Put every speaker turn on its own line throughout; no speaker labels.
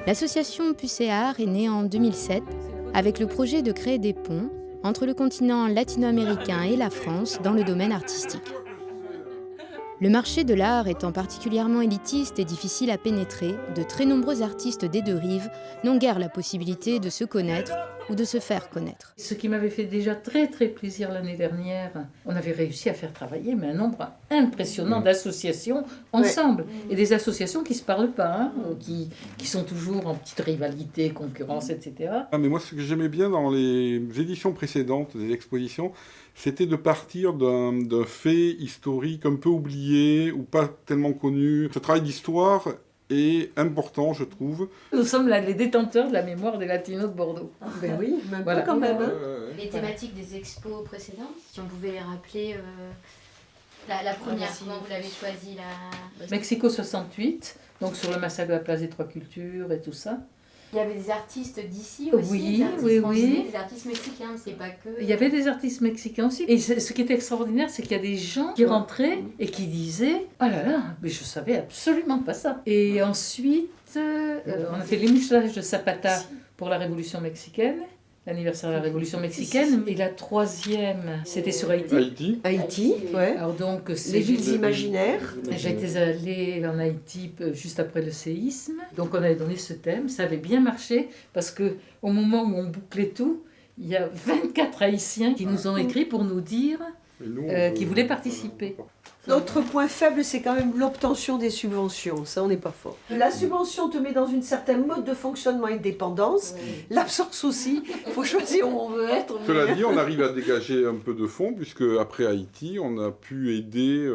L'association Pucéard est née en 2007 avec le projet de créer des ponts entre le continent latino-américain et la France dans le domaine artistique. Le marché de l'art étant particulièrement élitiste et difficile à pénétrer, de très nombreux artistes des deux rives n'ont guère la possibilité de se connaître ou de se faire connaître.
Ce qui m'avait fait déjà très très plaisir l'année dernière, on avait réussi à faire travailler un nombre impressionnant d'associations ensemble. Et des associations qui ne se parlent pas, qui sont toujours en petite rivalité, concurrence, etc.
Ah, mais moi, ce que j'aimais bien dans les éditions précédentes des expositions, c'était de partir d'un fait historique un peu oublié ou pas tellement connu. Ce travail d'histoire est important, je trouve.
Nous sommes là les détenteurs de la mémoire des Latinos de Bordeaux.
Ben oui, même
voilà.
Quand même. Hein.
Les thématiques des expos précédentes, si on pouvait les rappeler, la première, comment vous l'avez choisie
Mexico 68, donc sur le massacre de la place des Trois Cultures et tout ça.
Il y avait des artistes d'ici aussi,
oui,
des artistes
oui,
français,
oui.
Des artistes mexicains, mais c'est pas que...
Il y avait des artistes mexicains aussi. Et ce qui était extraordinaire, c'est qu'il y a des gens qui rentraient et qui disaient « Ah là là, mais je savais absolument pas ça ». Et ensuite, on a fait les moustaches de Zapata pour la Révolution mexicaine, l'anniversaire de la Révolution mexicaine. Et la troisième, c'était sur Haïti.
Haïti, ouais.
Alors donc,
les villes imaginaires.
J'étais allée en Haïti juste après le séisme. Donc on avait donné ce thème. Ça avait bien marché parce qu'au moment où on bouclait tout, il y a 24 Haïtiens qui nous ont écrit pour nous dire qu'ils voulaient participer.
Notre point faible, c'est quand même l'obtention des subventions. Ça, on n'est pas fort. La subvention te met dans une certaine mode de fonctionnement et de dépendance. L'absence aussi. Il faut choisir où on veut être.
Cela dit, on arrive à dégager un peu de fonds, puisque après Haïti, on a pu aider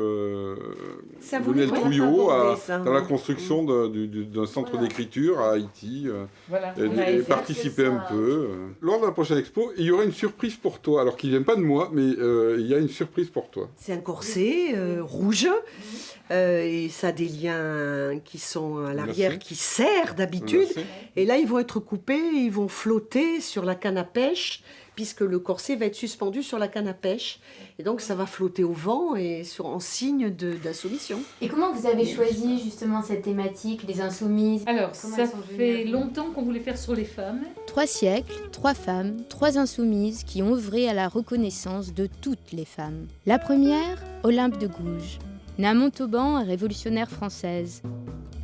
Lionel Trouillot dans la construction d'un centre d'écriture à Haïti.
Voilà,
et participer un peu. Lors de la prochaine expo, il y aura une surprise pour toi. Alors qu'il ne vient pas de moi, mais il y a une surprise pour toi.
C'est un corset rouge et ça a des liens qui sont à l'arrière qui serrent d'habitude. Et là, ils vont être coupés, ils vont flotter sur la canne à pêche puisque le corset va être suspendu sur la canne à pêche. Et donc, ça va flotter au vent et en signe d'insoumission.
Et comment vous avez choisi justement cette thématique, les insoumises?
Alors, ça fait longtemps qu'on voulait faire sur les femmes.
3 siècles, 3 femmes, 3 insoumises qui ont œuvré à la reconnaissance de toutes les femmes. La première, Olympe de Gouges, née à Montauban, révolutionnaire française.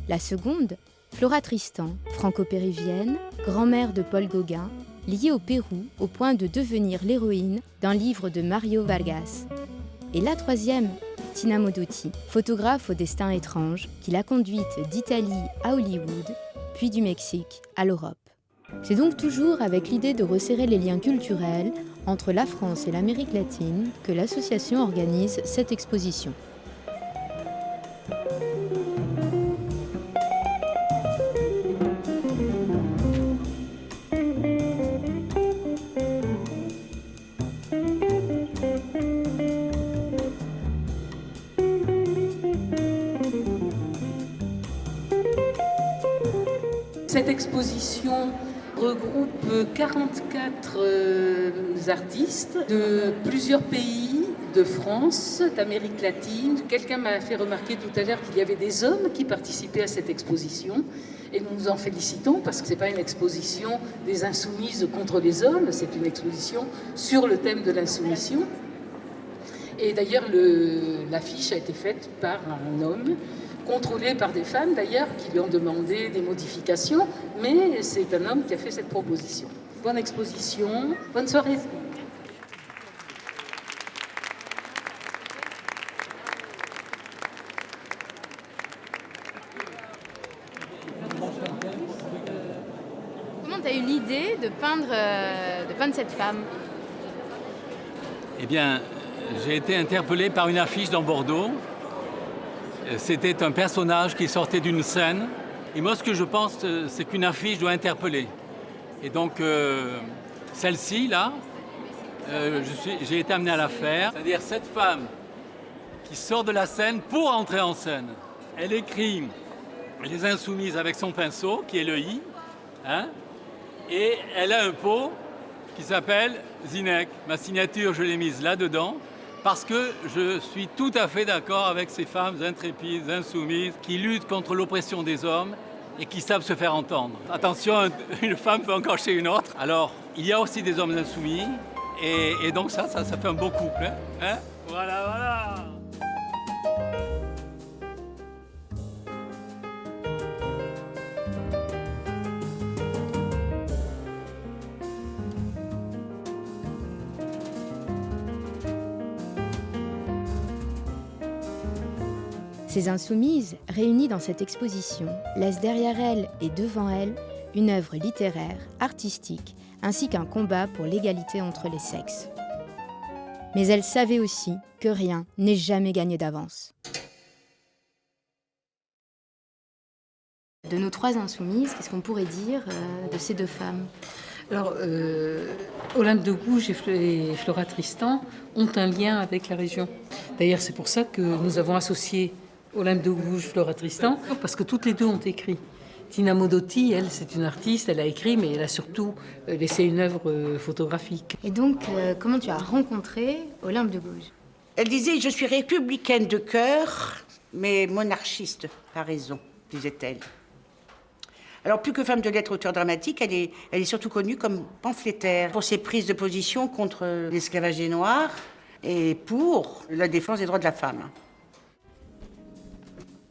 La seconde, Flora Tristan, franco-péruvienne, grand-mère de Paul Gauguin, liée au Pérou au point de devenir l'héroïne d'un livre de Mario Vargas. Et la troisième, Tina Modotti, photographe au destin étrange, qui l'a conduite d'Italie à Hollywood, puis du Mexique à l'Europe. C'est donc toujours avec l'idée de resserrer les liens culturels entre la France et l'Amérique latine que l'association organise cette exposition.
Cette exposition regroupe 44 artistes de plusieurs pays, de France, d'Amérique latine. Quelqu'un m'a fait remarquer tout à l'heure qu'il y avait des hommes qui participaient à cette exposition. Et nous nous en félicitons parce que ce n'est pas une exposition des insoumises contre les hommes, c'est une exposition sur le thème de l'insoumission. Et d'ailleurs, l'affiche a été faite par un homme, contrôlé par des femmes d'ailleurs, qui lui ont demandé des modifications, mais c'est un homme qui a fait cette proposition. Bonne exposition, bonne soirée.
Comment tu as eu l'idée de peindre cette femme?
Eh bien, j'ai été interpellé par une affiche dans Bordeaux. C'était un personnage qui sortait d'une scène. Et moi, ce que je pense, c'est qu'une affiche doit interpeller. Et donc, celle-ci, là, j'ai été amené à la faire. C'est-à-dire cette femme qui sort de la scène pour entrer en scène. Elle écrit Les Insoumises avec son pinceau, qui est le I. Hein, et elle a un pot qui s'appelle Zinec. Ma signature, je l'ai mise là-dedans. parce que je suis tout à fait d'accord avec ces femmes intrépides, insoumises, qui luttent contre l'oppression des hommes et qui savent se faire entendre. Attention, une femme peut en cacher une autre. Alors, il y a aussi des hommes insoumis, et donc ça fait un beau couple. Hein? Voilà, voilà.
Ces insoumises, réunies dans cette exposition, laissent derrière elles et devant elles une œuvre littéraire, artistique, ainsi qu'un combat pour l'égalité entre les sexes. Mais elles savaient aussi que rien n'est jamais gagné d'avance. De nos 3 insoumises, qu'est-ce qu'on pourrait dire de ces 2 femmes ?
Alors, Olympe de Gouges et Flora Tristan ont un lien avec la région. D'ailleurs, c'est pour ça que nous avons associé Olympe de Gouges, Flora Tristan, parce que toutes les 2 ont écrit. Tina Modotti, elle, c'est une artiste, elle a écrit, mais elle a surtout laissé une œuvre photographique.
Et donc, comment tu as rencontré Olympe de Gouges ?
Elle disait « Je suis républicaine de cœur, mais monarchiste par raison », disait-elle. Alors, plus que femme de lettres, auteure dramatique, elle est surtout connue comme pamphlétaire pour ses prises de position contre l'esclavage des Noirs et pour la défense des droits de la femme.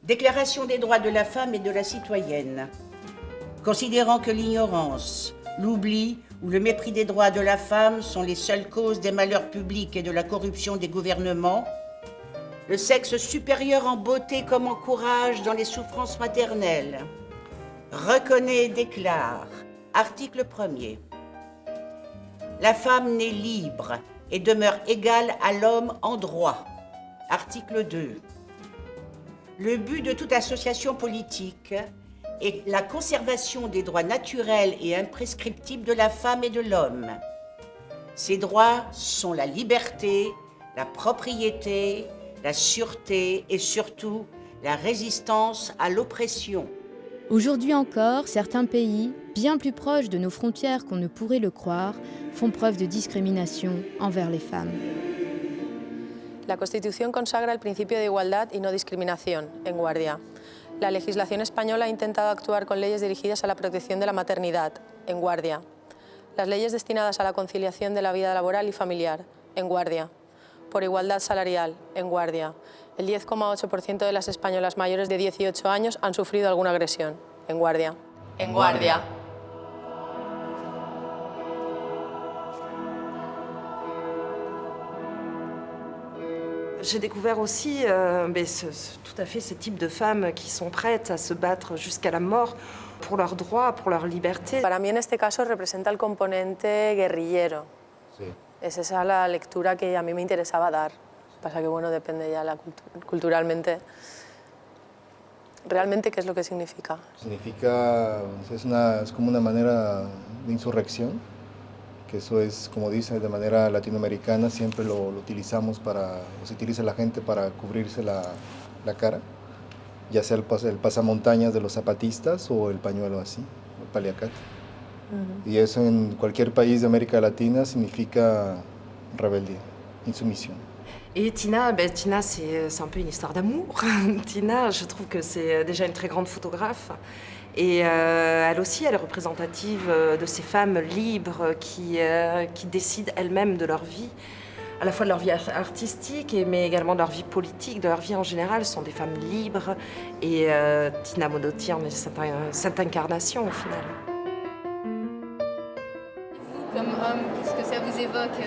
Déclaration des droits de la femme et de la citoyenne. Considérant que l'ignorance, l'oubli ou le mépris des droits de la femme sont les seules causes des malheurs publics et de la corruption des gouvernements, le sexe supérieur en beauté comme en courage dans les souffrances maternelles, reconnaît et déclare, article 1er, la femme naît libre et demeure égale à l'homme en droit, article 2. Le but de toute association politique est la conservation des droits naturels et imprescriptibles de la femme et de l'homme. Ces droits sont la liberté, la propriété, la sûreté et surtout la résistance à l'oppression.
Aujourd'hui encore, certains pays, bien plus proches de nos frontières qu'on ne pourrait le croire, font preuve de discrimination envers les femmes.
La Constitución consagra el principio de igualdad y no discriminación, en guardia. La legislación española ha intentado actuar con leyes dirigidas a la protección de la maternidad, en guardia. Las leyes destinadas a la conciliación de la vida laboral y familiar, en guardia. Por igualdad salarial, en guardia. El 10,8% de las españolas mayores de 18 años han sufrido alguna agresión, en guardia. En guardia.
J'ai découvert aussi tout à fait ces types de femmes qui sont prêtes à se battre jusqu'à la mort pour leurs droits, pour leur liberté.
Para mí en este caso representa el componente guerrillero. Sí. Es esa la lectura que a mí me interesaba dar. Pasa que bueno, depende ya culturalmente. Realmente, ¿qué es lo que significa?
Significa, es como una manera de insurrección, que eso es, como dice, de manera latinoamericana, siempre lo utilizamos se utiliza la gente para cubrirse la cara, ya sea el pasamontañas de los zapatistas o el pañuelo así, el paliacate. Y eso en cualquier país de América Latina significa rebeldía, insumisión.
Et Tina, c'est un peu une histoire d'amour. Tina, je trouve que c'est déjà une très grande photographe. Et elle aussi, elle est représentative de ces femmes libres qui décident elles-mêmes de leur vie, à la fois de leur vie artistique, mais également de leur vie politique, de leur vie en général. Ce sont des femmes libres. Et Tina Modotti en est cette incarnation au final.
Vous, comme homme, qu'est-ce que ça vous évoque,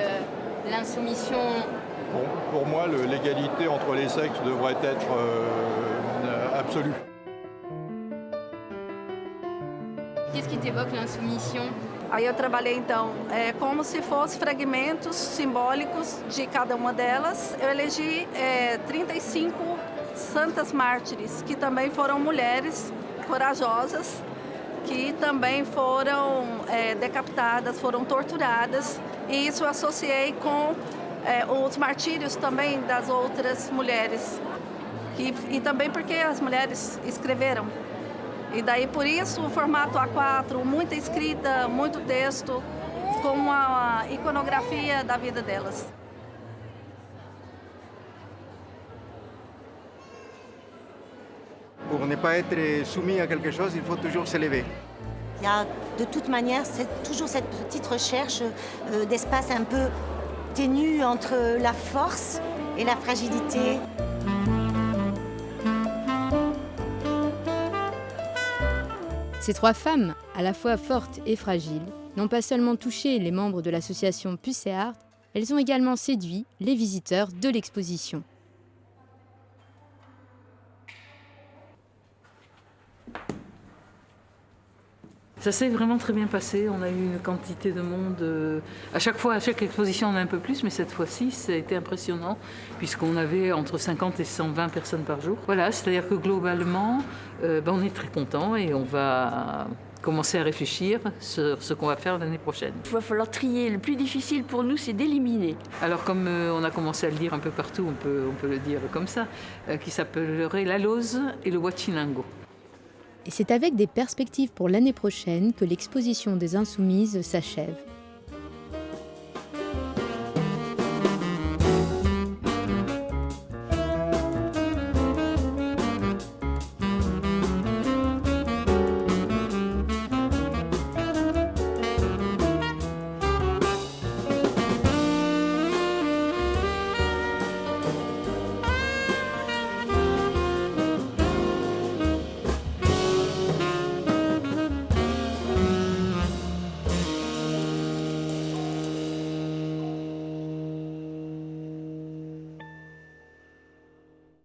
l'insoumission ?
Pour moi, l'égalité entre les sexes devrait être absolue.
Qu'est-ce qui t'évoque l'insoumission?
Aí eu trabalhei, então, como se fossem fragmentos simbólicos de cada uma delas. Eu elegi 35 santas mártires, que também foram mulheres corajosas, que também foram decapitadas, foram torturadas. E isso eu associei com os martírios também das outras mulheres. E também porque as mulheres escreveram. E daí, por isso, o formato A4, muita escrita, muito texto, com uma iconografia da vida delas.
Pour ne pas être soumis à quelque chose, il faut toujours s'élever.
Il y a de toute manière toujours cette petite recherche d'espace un peu ténu entre la force et la fragilité.
Ces 3 femmes, à la fois fortes et fragiles, n'ont pas seulement touché les membres de l'association Puce et Art, elles ont également séduit les visiteurs de l'exposition.
Ça s'est vraiment très bien passé, on a eu une quantité de monde. À chaque fois, à chaque exposition, on a un peu plus, mais cette fois-ci, ça a été impressionnant, puisqu'on avait entre 50 et 120 personnes par jour. Voilà, c'est-à-dire que globalement, on est très contents et on va commencer à réfléchir sur ce qu'on va faire l'année prochaine.
Il va falloir trier. Le plus difficile pour nous, c'est d'éliminer.
Alors comme on a commencé à le dire un peu partout, on peut le dire comme ça, qui s'appellerait la Lose et le Huachinango.
Et c'est avec des perspectives pour l'année prochaine que l'exposition des Insoumises s'achève.